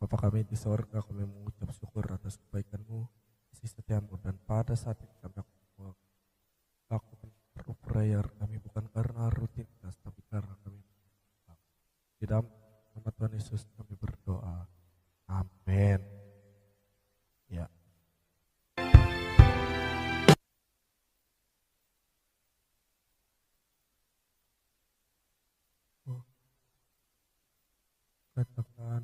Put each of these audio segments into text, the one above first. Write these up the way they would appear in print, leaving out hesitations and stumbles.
Bapa kami di sorga, kami mengucap syukur atas kebaikan-Mu, kasih setiamu, dan pada saat ini kami melakukan prayer kami bukan karena rutinitas, tapi karena kami di dalam nama Tuhan Yesus kami berdoa. Amin. Ya. Katakan.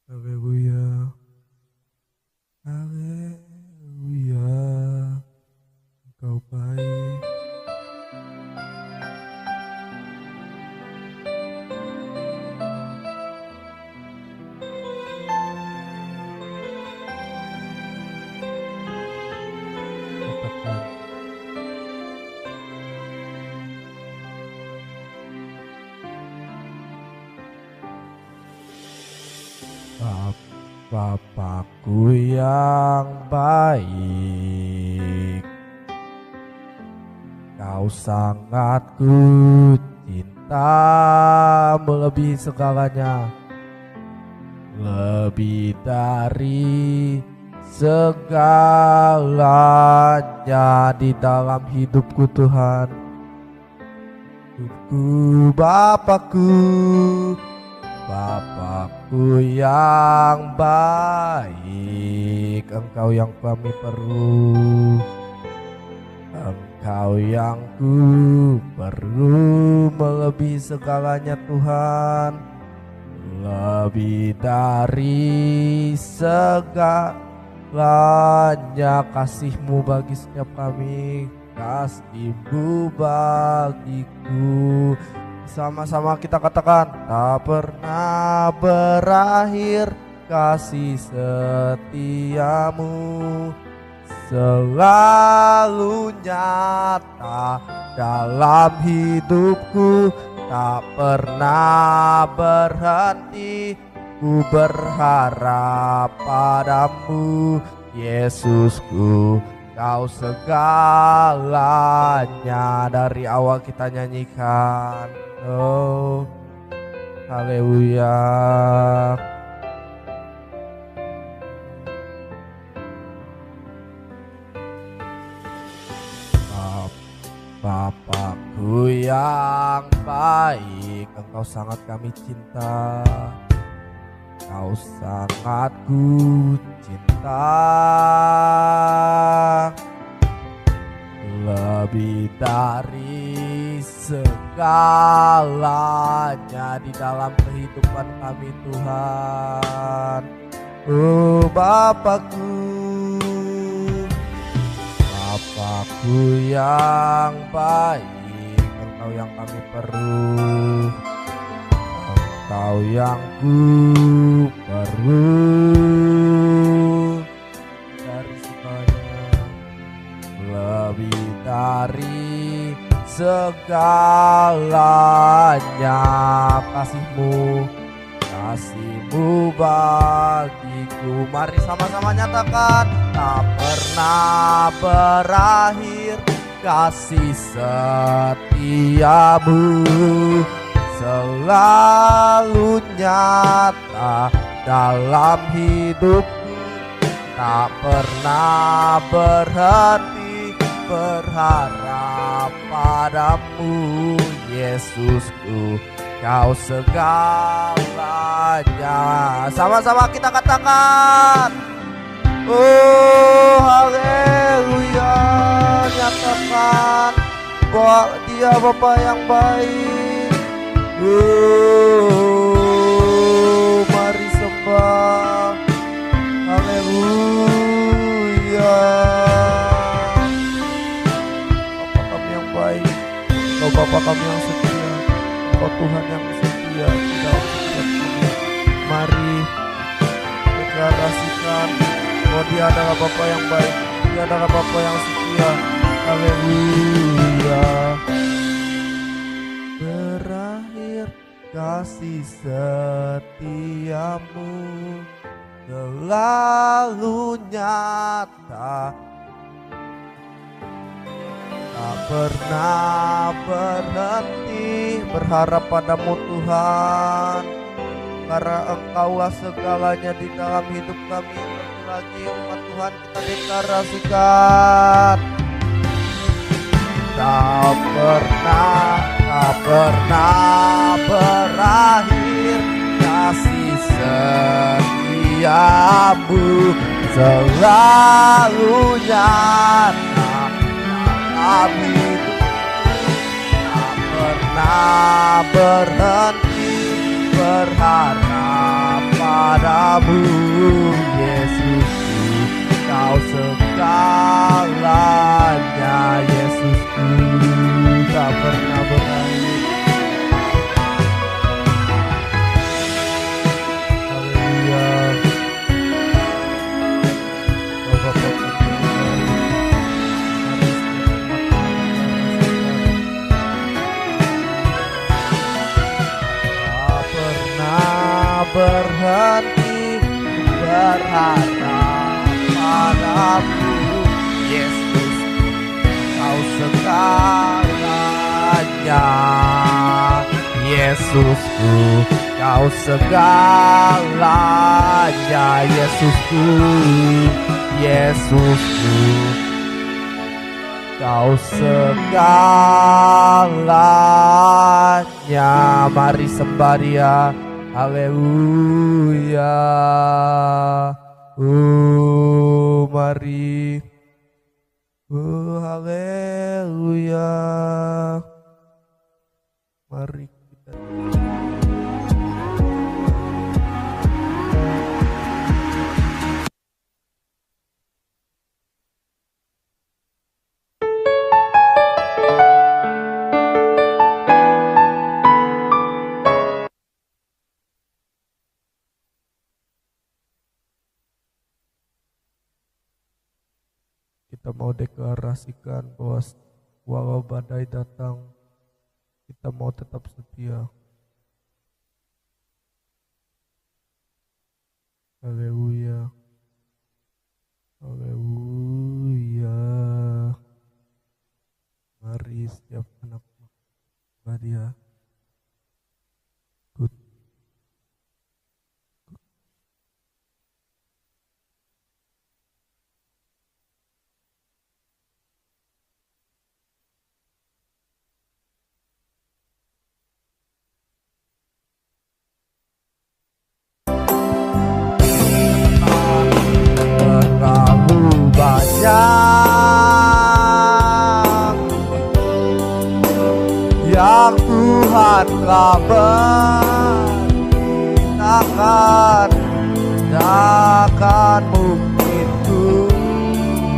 Haleluya. Haleluya. Engkau baik. Katakan. Bapakku yang baik, Kau sangat ku cinta melebihi segalanya, lebih dari segalanya di dalam hidupku Tuhan. Hidupku Bapakku yang baik, Engkau yang kami perlu, Engkau yang ku perlu melebihi segalanya Tuhan, lebih dari segalanya kasih-Mu bagi setiap kami, kasih-Mu bagiku. Sama-sama kita katakan, tak pernah berakhir kasih setiamu, selalu nyata dalam hidupku, tak pernah berhenti ku berharap padamu, Yesusku. Kau segalanya. Dari awal kita nyanyikan. Oh, haleluya. Bapakku yang baik, Engkau sangat kami cinta, Kau sangat ku cinta, lebih dari segalanya di dalam kehidupan kami Tuhan. Oh Bapakku yang baik, Engkau yang kami perlu, Engkau yang ku perlu dari segalanya, lebih dari segalanya kasih-Mu bagiku. Mari sama-sama nyatakan, tak pernah berakhir kasih setiamu, selalu nyata dalam hidupku, tak pernah berhenti berharap padamu, Yesusku. Kau segalanya. Sama-sama kita katakan, oh haleluya. Nyatakan bahwa Dia Bapa yang baik. Oh, mari sembah. Haleluya. Bapa kami yang baik, Kau Bapa kami yang setia, Kau Tuhan yang setia di dalam setiap kami. Mari deklarasikan bahwa Dia adalah Bapa yang baik, Dia adalah Bapa yang setia. Haleluya. Berakhir kasih setiamu, selalu nyata, tak pernah berhenti berharap padamu Tuhan, karena Engkaulah segalanya di dalam hidup kami. Lagi umat Tuhan kita deklarasikan, tak pernah berakhir kasih setiamu, selalu nyata dalam hidup, tak pernah berhenti berharap padamu Yesusku, Kau segalanya Yesusku, tak pernah berakhir. Haleluya. Tak pernah berhenti berharap padamu Yesus, Kau segalanya Yesusku, Kau segalanya Yesusku, Yesusku, Kau segalanya. Mari sembah Dia. Haleluya. Mari. Haleluya. Mari kita mau deklarasikan bahwa walau badai datang, kita mau tetap setia. Haleluya. Haleluya. Mari setiap anak Dia. Yang Tuhan telah beritakan, takkan mungkin ku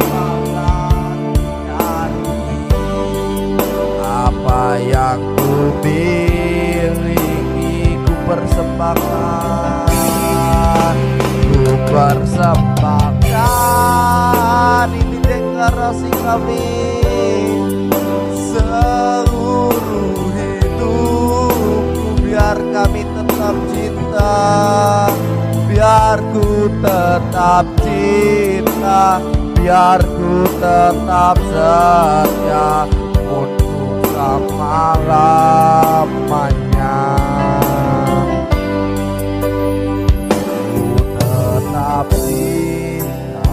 akan nyari apa yang ku miliki, ku persembahkan, ini deklarasi kami. Seluruh hidupku biar kami tetap cinta, biar ku tetap cinta, biar ku tetap setia untuk selama-lamanya. Ku tetap cinta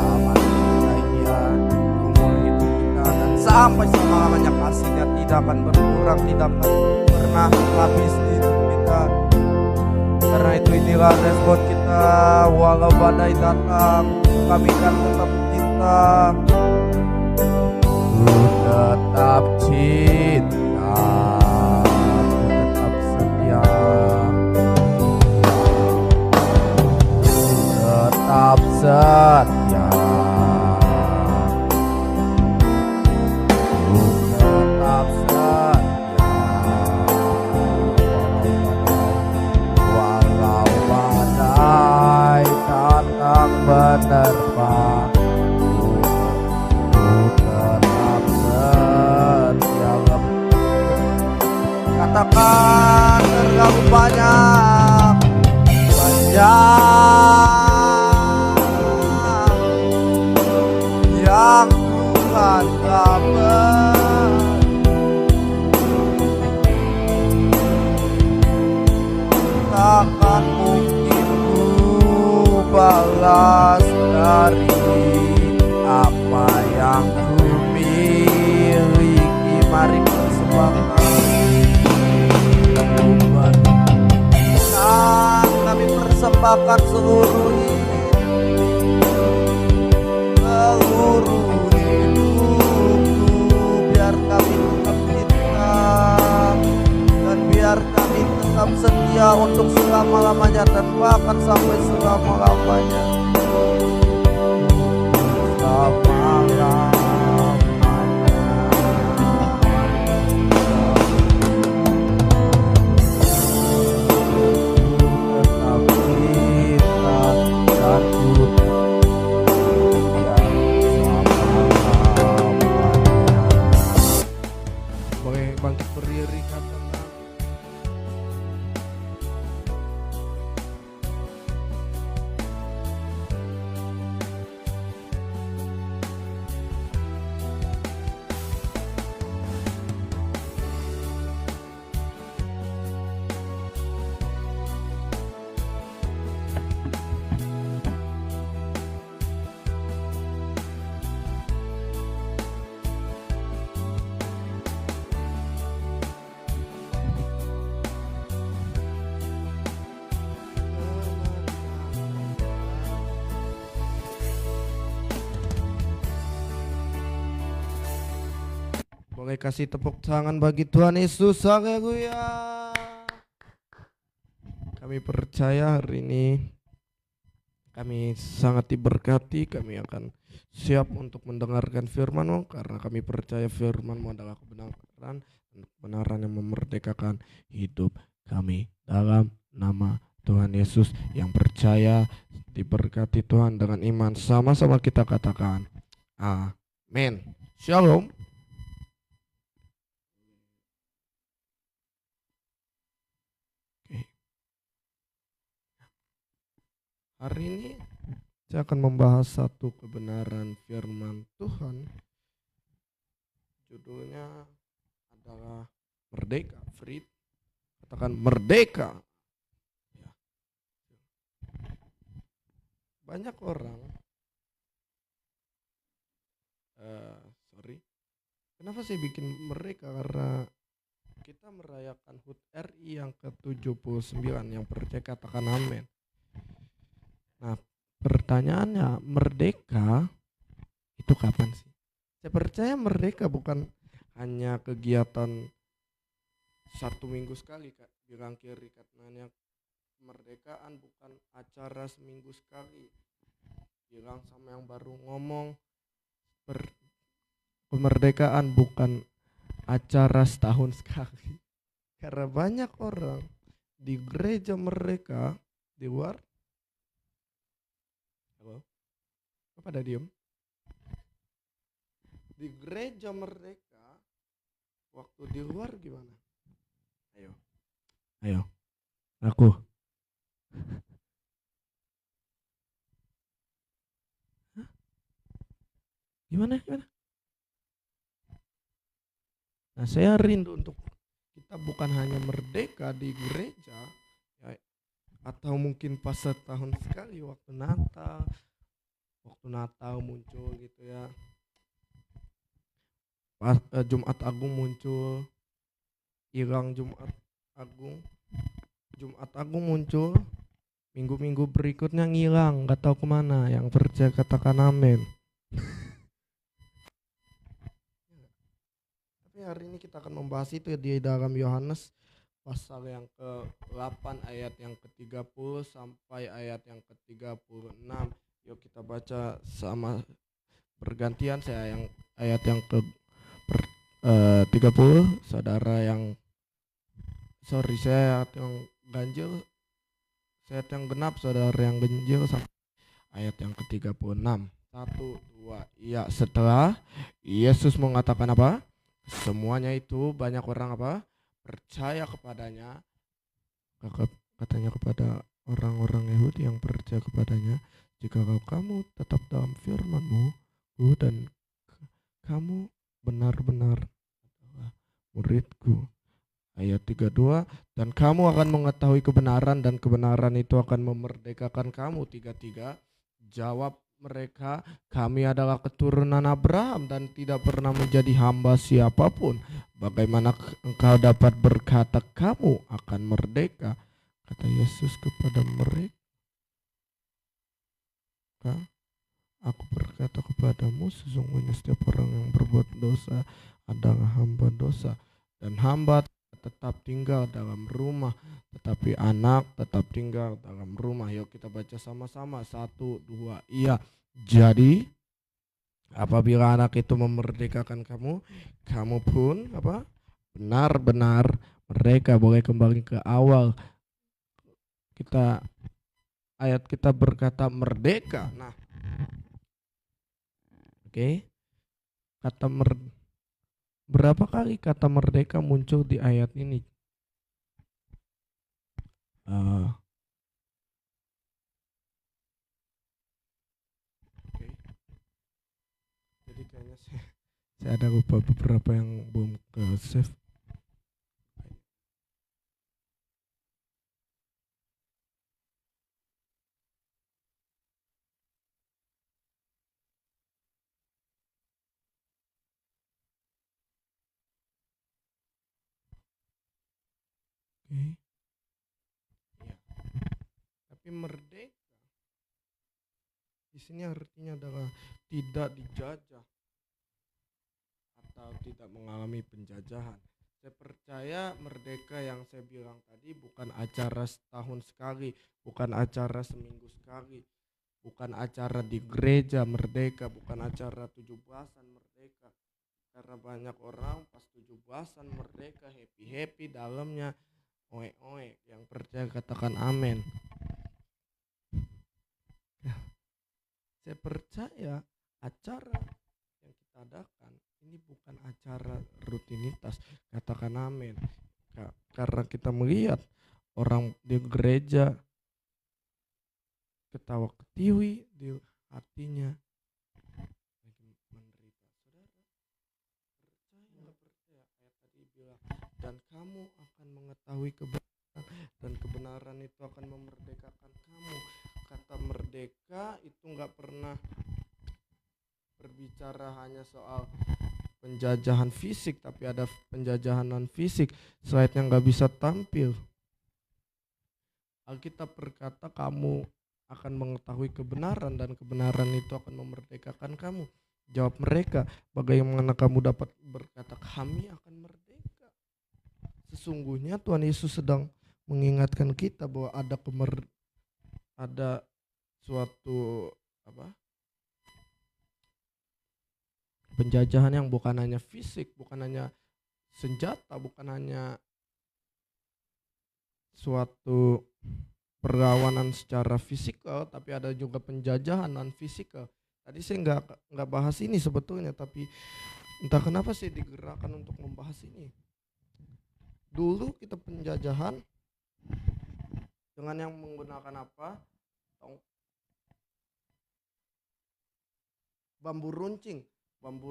umur hidup kita, dan sampai selama-lamanya kasihnya tidak akan berkurang, tidak akan pernah habis di hidup kita. Karena itu inilah respon kita, walau badai datang kami akan tetap cinta. Ku tetap cinta, ku tetap setia, ku tetap setia. Menerpa, ku tetap setia. Katakan terlalu banyak balas dari apa yang ku miliki. Mari persembahkan Tuhan, kami persembahkan seluruh hidupku, biar kami tetap cinta dan biar kami tetap setia untuk selama-lamanya dan bahkan sampai selama-lamanya. Bangkit berdiri katakan, boleh kasih tepuk tangan bagi Tuhan Yesus. Haleluya. Kami percaya hari ini kami sangat diberkati. Kami akan siap untuk mendengarkan firman-Mu karena kami percaya firman-Mu adalah kebenaran dan kebenaran yang memerdekakan hidup kami. Dalam nama Tuhan Yesus, yang percaya diberkati Tuhan dengan iman, sama-sama kita katakan amin. Shalom. Hari ini saya akan membahas satu kebenaran firman Tuhan. Judulnya adalah merdeka, free. Katakan merdeka. Ya. Banyak orang, kenapa saya bikin merdeka? Karena kita merayakan HUT RI yang ke-79, yang percaya katakan amin. Nah, pertanyaannya, merdeka itu kapan sih? Saya percaya merdeka bukan hanya kegiatan 1 minggu sekali, Kak. Bilang kiri katanya, kemerdekaan bukan acara seminggu sekali. Bilang sama yang baru ngomong, kemerdekaan bukan acara setahun sekali. Karena banyak orang di gereja mereka di luar. Apa ada diem? Di gereja mereka waktu di luar gimana? Ayo, aku. Hah? Gimana? Nah, saya rindu untuk kita bukan hanya merdeka di gereja, ya, atau mungkin pas setahun sekali waktu Natal muncul gitu ya, pas Jumat Agung muncul, hilang Jumat Agung muncul, minggu-minggu berikutnya ngilang, nggak tahu kemana. Yang percaya katakan amin. Tapi hari ini kita akan membahas itu ya, di dalam Yohanes pasal yang ke-8 ayat yang ke-30 sampai ayat yang ke-36. Yuk kita baca sama bergantian. Saya yang ayat yang ke-30, saya ayat yang ganjil, saya ayat yang genap, saudara yang ganjil, sampai ayat yang ke-36. 1, 2, iya. Setelah Yesus mengatakan apa? Semuanya itu banyak orang apa? Percaya kepadanya. Katanya kepada orang-orang Yahudi yang percaya kepadanya, jika kamu tetap dalam firman-Mu dan kamu benar-benar adalah murid-Ku. Ayat Ayat 32, dan kamu akan mengetahui kebenaran dan kebenaran itu akan memerdekakan kamu. 33, jawab mereka, kami adalah keturunan Abraham dan tidak pernah menjadi hamba siapapun. Bagaimana engkau dapat berkata kamu akan merdeka? Kata Yesus kepada mereka, aku berkata kepadamu, sesungguhnya setiap orang yang berbuat dosa adalah hamba dosa, dan hamba tetap tinggal dalam rumah, tetapi anak tetap tinggal dalam rumah. Yuk kita baca sama-sama, 1, 2, iya. Jadi apabila anak itu memerdekakan kamu, kamu pun benar-benar mereka boleh kembali ke awal. Ayat kita berkata merdeka. Nah, oke. Berapa kali kata merdeka muncul di ayat ini? Oke. Jadi kayaknya saya ada beberapa yang belum ke save. Oke. Ya. Tapi merdeka di sini artinya adalah tidak dijajah atau tidak mengalami penjajahan. Saya percaya merdeka yang saya bilang tadi bukan acara setahun sekali, bukan acara seminggu sekali, bukan acara di gereja merdeka, bukan acara 17-an merdeka. Karena banyak orang pas 17-an merdeka happy dalamnya oe. Yang percaya katakan amin. Saya percaya acara yang kita adakan ini bukan acara rutinitas, katakan amin. Karena kita melihat orang di gereja ketawa ketiwi di hatinya lagi menderita. Saudara percaya ayat tadi bilang, dan kamu akan mengetahui kebenaran dan kebenaran itu akan memerdekakan kamu. Kata merdeka itu nggak pernah berbicara hanya soal penjajahan fisik, tapi ada penjajahan non fisik. Slide-nya nggak bisa tampil. Alkitab berkata kamu akan mengetahui kebenaran dan kebenaran itu akan memerdekakan kamu. Jawab mereka, bagaimana kamu dapat berkata kami akan merdeka? Sesungguhnya Tuhan Yesus sedang mengingatkan kita bahwa ada suatu penjajahan yang bukan hanya fisik, bukan hanya senjata, bukan hanya suatu perlawanan secara fisikal, tapi ada juga penjajahan non fisikal. Tadi saya nggak bahas ini sebetulnya, tapi entah kenapa saya digerakkan untuk membahas ini. Dulu kita penjajahan dengan yang menggunakan apa? Bambu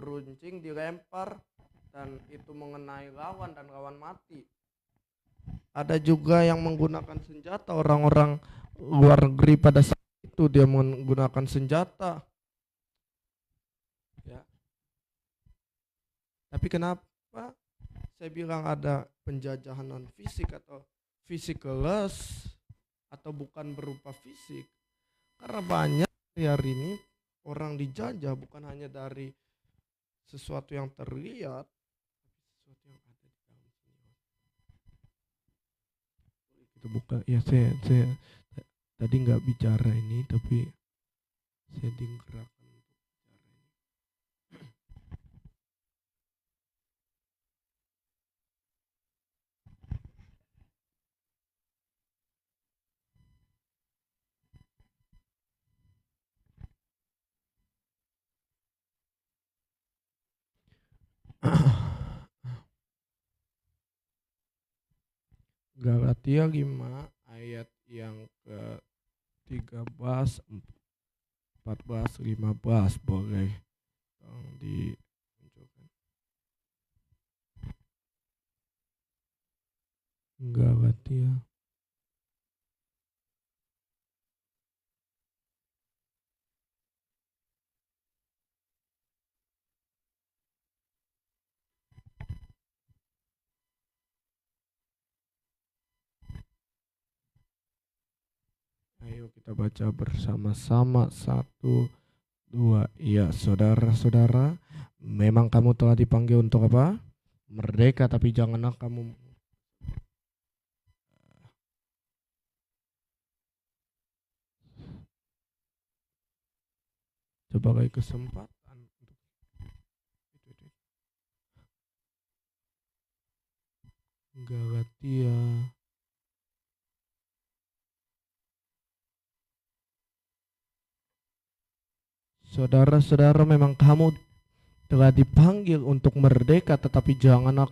runcing dilempar dan itu mengenai lawan dan lawan mati. Ada juga yang menggunakan senjata, orang-orang luar negeri pada saat itu dia menggunakan senjata. Ya. Tapi kenapa saya bilang ada penjajahan non fisik atau physicalless atau bukan berupa fisik? Karena banyak hari ini orang dijajah bukan hanya dari sesuatu yang terlihat, tapi sesuatu yang ada di dalam jiwa. Itu bukan ya, saya tadi nggak bicara ini, tapi saya digerakkan untuk bicara ini. Galatia 5 ayat yang ke-13, 14, 15 boleh dimunculkan. Galatia. Ayo kita baca bersama-sama. Satu, dua. Iya, saudara-saudara, memang kamu telah dipanggil untuk apa? Merdeka, tapi janganlah kamu sebagai kesempatan untuk Galatia. Saudara-saudara, memang kamu telah dipanggil untuk merdeka, tetapi janganlah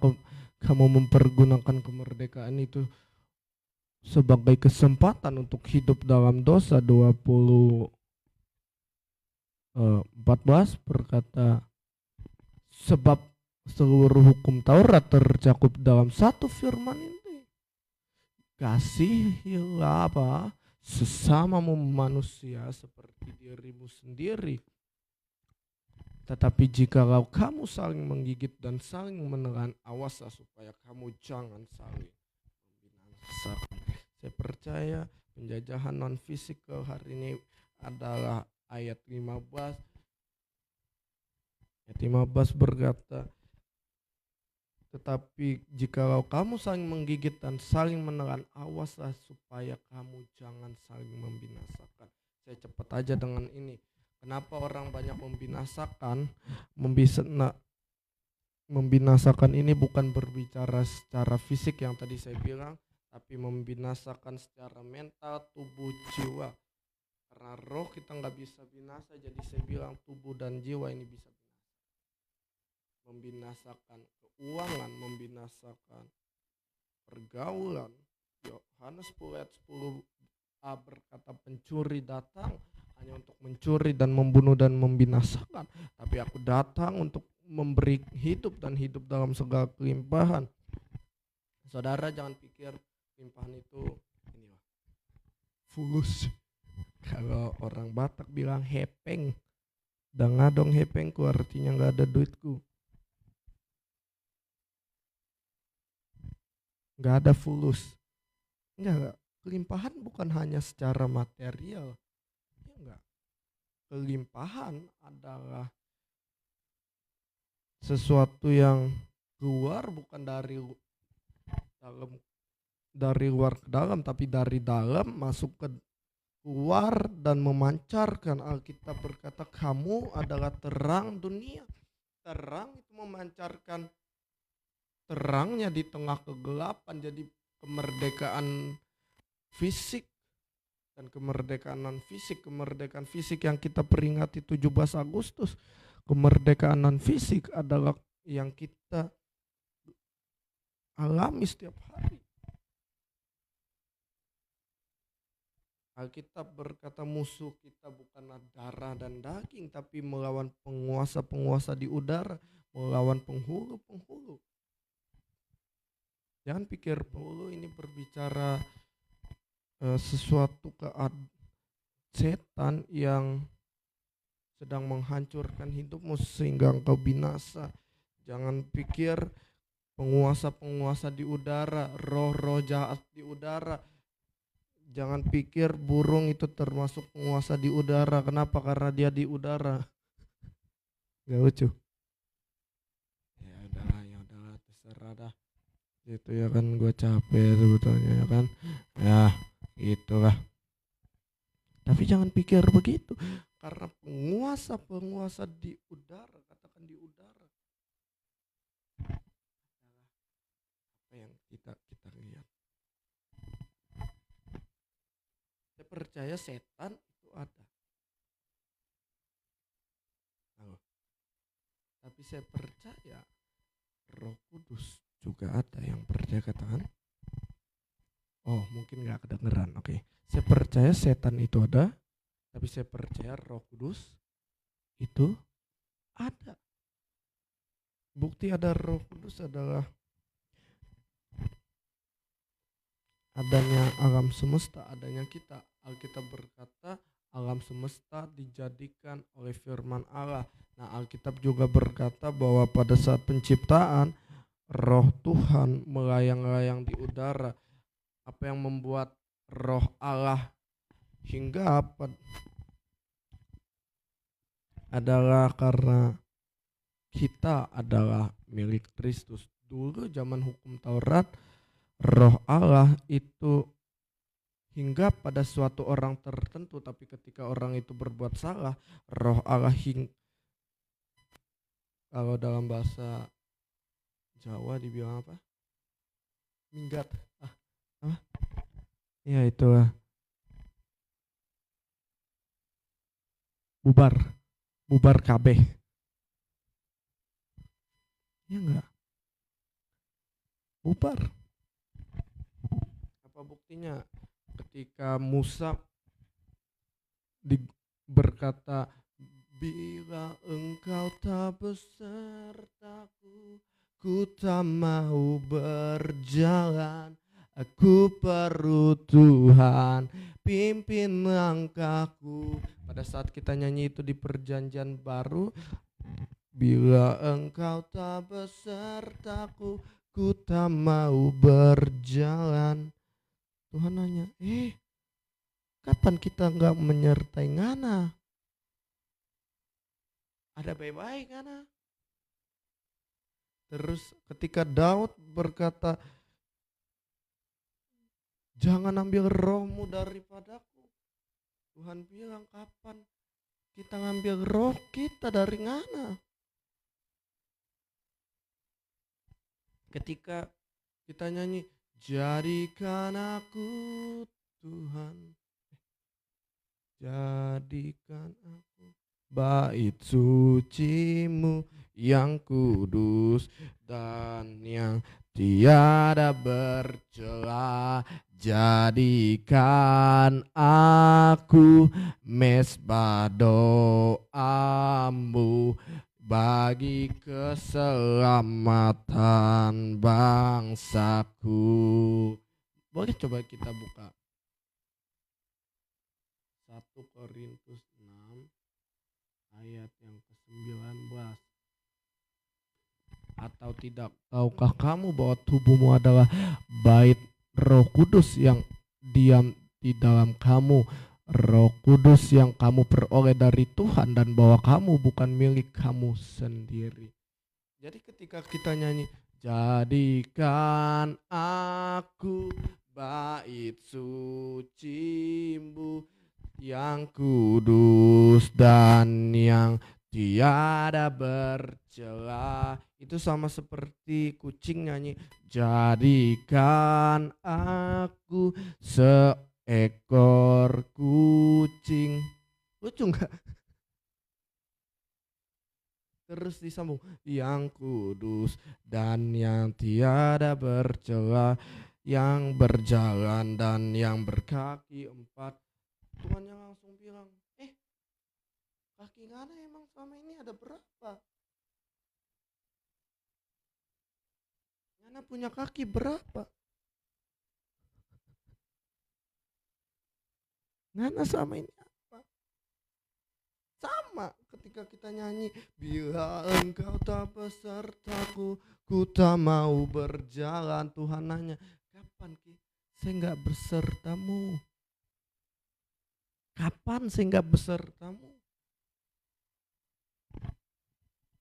kamu mempergunakan kemerdekaan itu sebagai kesempatan untuk hidup dalam dosa. 14 berkata, sebab seluruh hukum Taurat tercakup dalam satu firman ini, kasihilah apa? Sesamamu manusia seperti dirimu sendiri. Tetapi jikalau kamu saling menggigit dan saling menelan, awaslah supaya kamu jangan saling membinasakan. Saya percaya penjajahan non fisik ke hari ini adalah ayat 15. Ayat 15 berkata, tetapi jikalau kamu saling menggigit dan saling menelan, awaslah supaya kamu jangan saling membinasakan. Saya cepat aja dengan ini. Kenapa orang banyak membinasakan? Membinasakan ini bukan berbicara secara fisik yang tadi saya bilang, tapi membinasakan secara mental, tubuh, jiwa. Karena roh kita nggak bisa binasa, jadi saya bilang tubuh dan jiwa ini bisa binasa. Membinasakan keuangan, membinasakan pergaulan. Yohanes 10 ayat 10a berkata, pencuri datang hanya untuk mencuri dan membunuh dan membinasakan, tapi aku datang untuk memberi hidup dan hidup dalam segala kelimpahan. Saudara jangan pikir kelimpahan itu ini fulus. Kalau orang Batak bilang hepeng, dan ngadong hepengku artinya nggak ada duitku. Nggak ada fulus. Enggak, kelimpahan bukan hanya secara material. Enggak. Kelimpahan adalah sesuatu yang keluar bukan dari luar ke dalam, tapi dari dalam masuk ke keluar dan memancarkan. Alkitab berkata kamu adalah terang dunia. Terang itu memancarkan terangnya di tengah kegelapan. Jadi kemerdekaan fisik dan kemerdekaan non fisik. Kemerdekaan fisik yang kita peringati 17 Agustus. Kemerdekaan non fisik adalah yang kita alami setiap hari. Alkitab berkata musuh kita bukanlah darah dan daging, tapi melawan penguasa-penguasa di udara, melawan penghulu-penghulu. Jangan pikir penghulu ini berbicara sesuatu setan yang sedang menghancurkan hidupmu sehingga engkau binasa. Jangan pikir penguasa-penguasa di udara, roh-roh jahat di udara. Jangan pikir burung itu termasuk penguasa di udara. Kenapa? Karena dia di udara. Gak lucu. Ya udahlah, terserah dah. Itu ya kan, gue capek sebetulnya ya kan. Ya itulah. Tapi jangan pikir begitu. Karena penguasa-penguasa di udara, katakan di udara, apa yang kita lihat. Saya percaya setan itu ada. Tapi saya percaya Roh Kudus juga ada. Yang percaya katakan. Oh mungkin gak kedengeran. Oke. Saya percaya setan itu ada. Tapi saya percaya Roh Kudus itu ada. Bukti ada Roh Kudus adalah adanya alam semesta, adanya kita. Alkitab berkata alam semesta dijadikan oleh firman Allah. Nah, Alkitab juga berkata bahwa pada saat penciptaan roh Tuhan melayang-layang di udara. Apa yang membuat roh Allah hingga adalah karena kita adalah milik Kristus. Dulu zaman hukum Taurat, roh Allah itu hingga pada suatu orang tertentu, tapi ketika orang itu berbuat salah, roh Allah kalau dalam bahasa Jawa dibilang apa? Minggat. Apa? Ya itulah. Bubar kabeh. Ya enggak? Bubar. Apa buktinya? Ketika Musa berkata, bila engkau tak besertaku, ku tak mau berjalan. Aku perlu Tuhan, pimpin langkahku. Pada saat kita nyanyi itu di perjanjian baru, bila engkau tak besertaku, ku tak mau berjalan. Tuhan nanya, kapan kita nggak menyertai ngana? Ada baik-baik ngana? Terus ketika Daud berkata, jangan ambil rohmu daripadaku, Tuhan bilang, kapan kita ngambil roh kita dari ngana? Ketika kita nyanyi, jadikan aku Tuhan, jadikan aku bait sucimu yang kudus dan yang tiada bercela. Jadikan aku mesbah doamu bagi keselamatan bangsaku. Boleh coba kita buka 1 Korintus 6 ayat yang ke-19. Atau tidak tahukah kamu bahwa tubuhmu adalah bait Roh Kudus yang diam di dalam kamu, Roh Kudus yang kamu peroleh dari Tuhan, dan bahwa kamu bukan milik kamu sendiri. Jadi ketika kita nyanyi, jadikan aku bait sucimu yang kudus dan yang tiada bercela, itu sama seperti kucing nyanyi, jadikan aku seekor kucing. Lucu nggak? Terus disambung, yang kudus dan yang tiada bercela, yang berjalan dan yang berkaki 4. Tuhan yang langsung bilang, kaki ngana emang selama ini ada berapa? Ngana punya kaki berapa? Ngana selama ini apa? Sama ketika kita nyanyi, bila engkau tak besertaku, ku tak mau berjalan. Tuhan nanya, kapan saya nggak besertamu? Kapan saya nggak besertamu?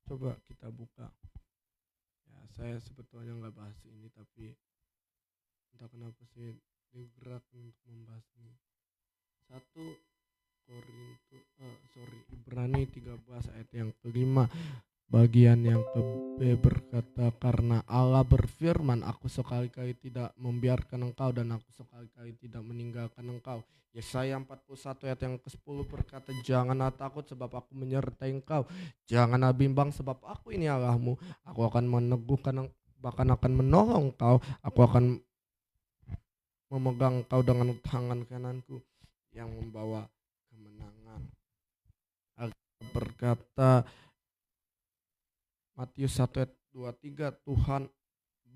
Coba kita buka. Ya, saya sebetulnya nggak bahas ini, tapi entah kenapa saya digerak untuk membahas ini. 1 Korintus Ibrani 13 ayat yang kelima, bagian yang ke-B berkata, karena Allah berfirman, aku sekali-kali tidak membiarkan engkau dan aku sekali-kali tidak meninggalkan engkau. Yesaya 41 ayat yang ke-10 berkata, janganlah takut sebab aku menyertai engkau, janganlah bimbang sebab aku ini Allahmu, aku akan meneguhkan bahkan akan menolong engkau, aku akan memegang engkau dengan tangan kananku yang membawa kemenangan. Berkata Matius 1 ayat 23, Tuhan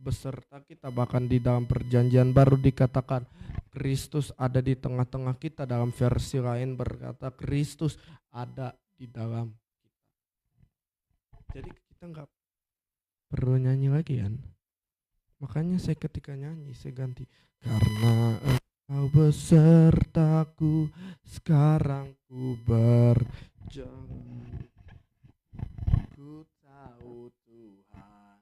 beserta kita. Bahkan di dalam perjanjian baru dikatakan Kristus ada di tengah-tengah kita. Dalam versi lain berkata Kristus ada di dalam kita. Jadi kita nggak perlu nyanyi lagi kan. Makanya saya ketika nyanyi saya ganti, karena Engkau besertaku, sekarang ku berjalan. Ku tahu Tuhan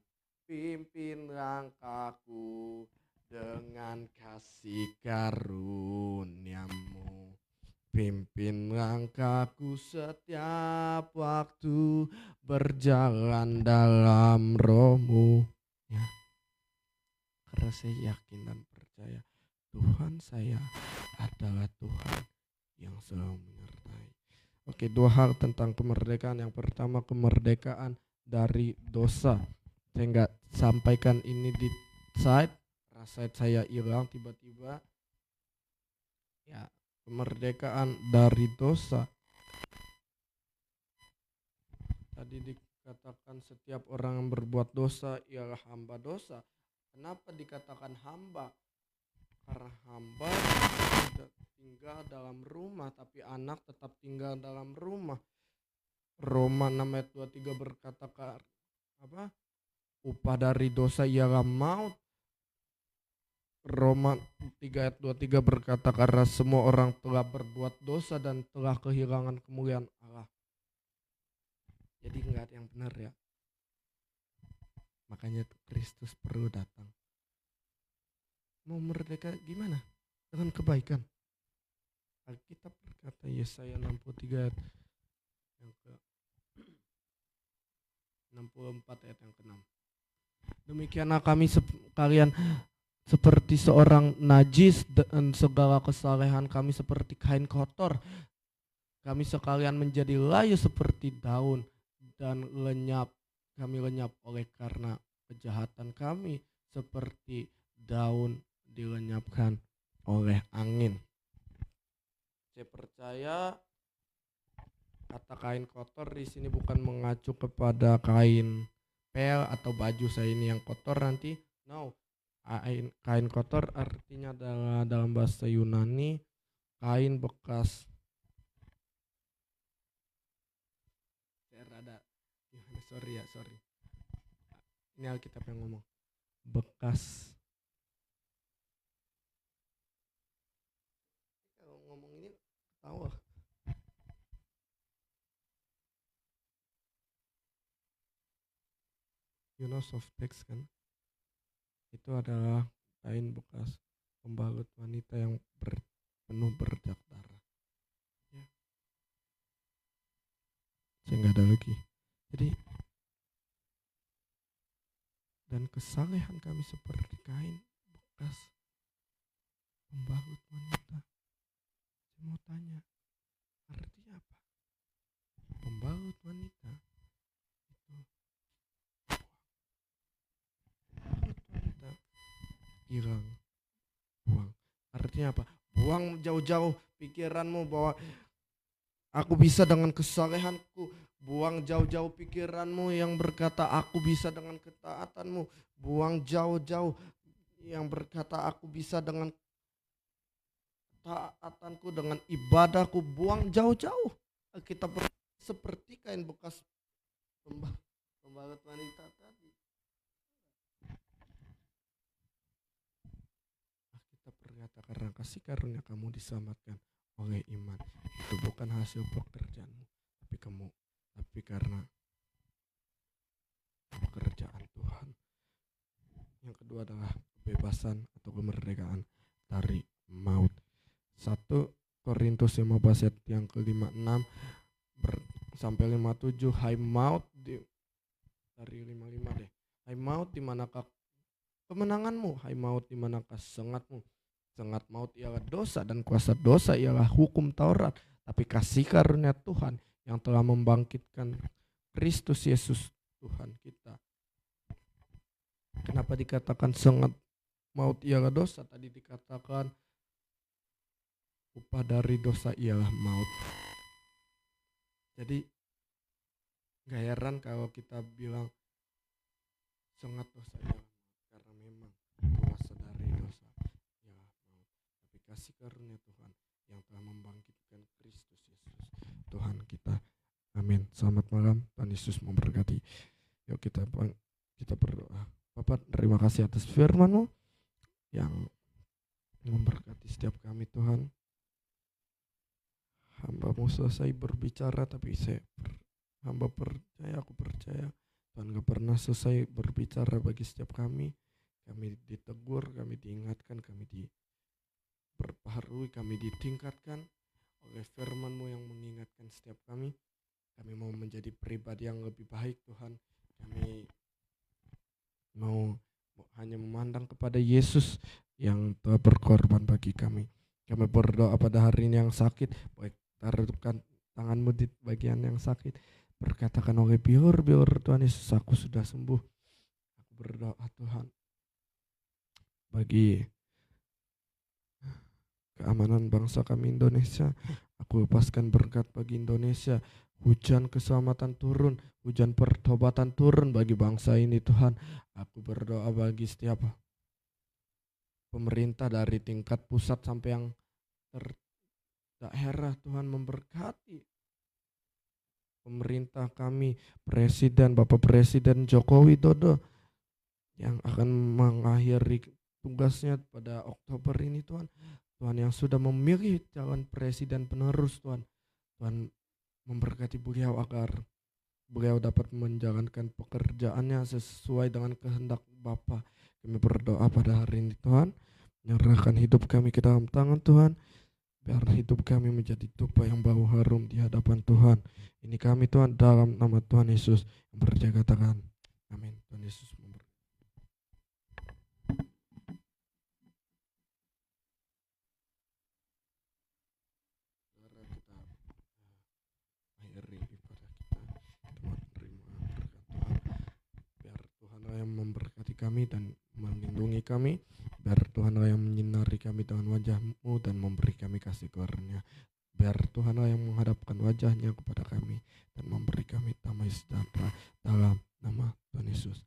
pimpin langkahku dengan kasih karunia-Mu. Pimpin langkahku setiap waktu, berjalan dalam Roh-Mu. Ya. Karena saya yakin dan percaya Tuhan saya adalah Tuhan yang selalu menyertai. Oke, 2 hal tentang kemerdekaan. Yang pertama, kemerdekaan dari dosa. Saya nggak sampaikan ini di slide, saya hilang tiba-tiba. Ya, kemerdekaan dari dosa. Tadi dikatakan setiap orang yang berbuat dosa ialah hamba dosa. Kenapa dikatakan hamba? Karena hamba tidak tinggal dalam rumah, tapi anak tetap tinggal dalam rumah. Roma 6 ayat 23 berkata apa? Upah dari dosa ialah maut. Roma 3 ayat 23 berkata karena semua orang telah berbuat dosa dan telah kehilangan kemuliaan Allah. Jadi enggak ada yang benar ya. Makanya Kristus perlu datang. Mau merdeka gimana? Dengan kebaikan. Alkitab berkata Yesaya 63 ayat yang ke 64 ayat yang ke-6. Demikianlah kami sekalian seperti seorang najis dan segala kesalehan kami seperti kain kotor. Kami sekalian menjadi layu seperti daun dan lenyap. Kami lenyap oleh karena kejahatan kami seperti daun dilenyapkan oleh angin. Saya percaya kata kain kotor di sini bukan mengacu kepada kain pel atau baju saya ini yang kotor nanti. No. Kain kotor artinya adalah dalam bahasa Yunani kain bekas. Saya rada sorry. Ini Alkitab yang ngomong. Bekas. Kalau ngomong ini ketawa. You know Softex kan? Itu adalah kain bekas pembalut wanita yang penuh bercak darah. Ya. Saya nggak ada lagi. Jadi dan kesalehan kami seperti kain bekas pembalut wanita. Saya mau tanya, artinya apa? Pembalut wanita itu hilang, buang. Artinya apa? Buang jauh-jauh pikiranmu bahwa aku bisa dengan kesalehanku. Buang jauh-jauh pikiranmu yang berkata aku bisa dengan ketaatanmu. Buang jauh-jauh yang berkata aku bisa dengan ketaatanku, dengan ibadahku. Buang jauh-jauh. Kita seperti kain bekas pembalut wanita tadi. Kita berkata karena kasih karunia kamu diselamatkan oleh iman. Itu bukan hasil pekerjaanmu, tapi karena pekerjaan Tuhan. Yang kedua adalah kebebasan atau kemerdekaan dari maut. 1 Korintus 15 ayat yang ke-56 sampai 57. Hai maut dari 55 deh. Hai maut, di manakah kemenanganmu? Hai maut, di manakah sengatmu? Sengat maut ialah dosa dan kuasa dosa ialah hukum Taurat. Tapi kasih karunia Tuhan yang telah membangkitkan Kristus Yesus Tuhan kita. Kenapa dikatakan sengat maut ialah dosa? Tadi dikatakan upah dari dosa ialah maut. Jadi gak heran kalau kita bilang sengat dosa ialah maut, karena kasih karunia Tuhan yang telah membangkitkan Kristus Yesus Tuhan kita. Amin. Selamat malam, Tuhan Yesus memberkati. Yuk kita berdoa. Bapa, terima kasih atas firman-Mu yang memberkati setiap kami Tuhan. Hamba-Mu selesai berbicara, tapi hamba percaya, aku percaya Tuhan gak pernah selesai berbicara bagi setiap kami. Kami ditegur, kami diingatkan, kami diperbaharui, kami ditingkatkan oleh firman-Mu yang mengingatkan setiap kami. Kami mau menjadi pribadi yang lebih baik Tuhan. Kami mau hanya memandang kepada Yesus yang telah berkorban bagi kami. Kami berdoa pada hari ini yang sakit, baik taruhkan tangan-Mu di bagian yang sakit. Berkatakan oleh biur Tuhan Yesus, aku sudah sembuh. Aku berdoa Tuhan bagi keamanan bangsa kami Indonesia. Aku lepaskan berkat bagi Indonesia. Hujan keselamatan turun, hujan pertobatan turun bagi bangsa ini Tuhan. Aku berdoa bagi setiap pemerintah dari tingkat pusat sampai yang daerah, Tuhan memberkati pemerintah kami, Presiden, Bapak Presiden Joko Widodo yang akan mengakhiri tugasnya pada Oktober ini Tuhan. Tuhan yang sudah memilih calon presiden penerus Tuhan. Tuhan memberkati beliau agar beliau dapat menjalankan pekerjaannya sesuai dengan kehendak Bapa. Kami berdoa pada hari ini Tuhan, menyerahkan hidup kami ke dalam tangan Tuhan, biar hidup kami menjadi tupai yang bau harum di hadapan Tuhan. Ini kami Tuhan dalam nama Tuhan Yesus yang berjaga tangan. Amin. Tuhan Yesus memberkati. Kita akhiri ibadah kita. Kita terima berkat Tuhan. Biar Tuhanlah yang memberkati kami dan melindungi kami. Biar Tuhanlah yang menyinari kami dengan wajah-Mu dan memberi kami kasih karunia. Biar Tuhanlah yang menghadapkan wajahnya kepada kami dan memberi kami damai sejahtera dalam nama Tuhan Yesus.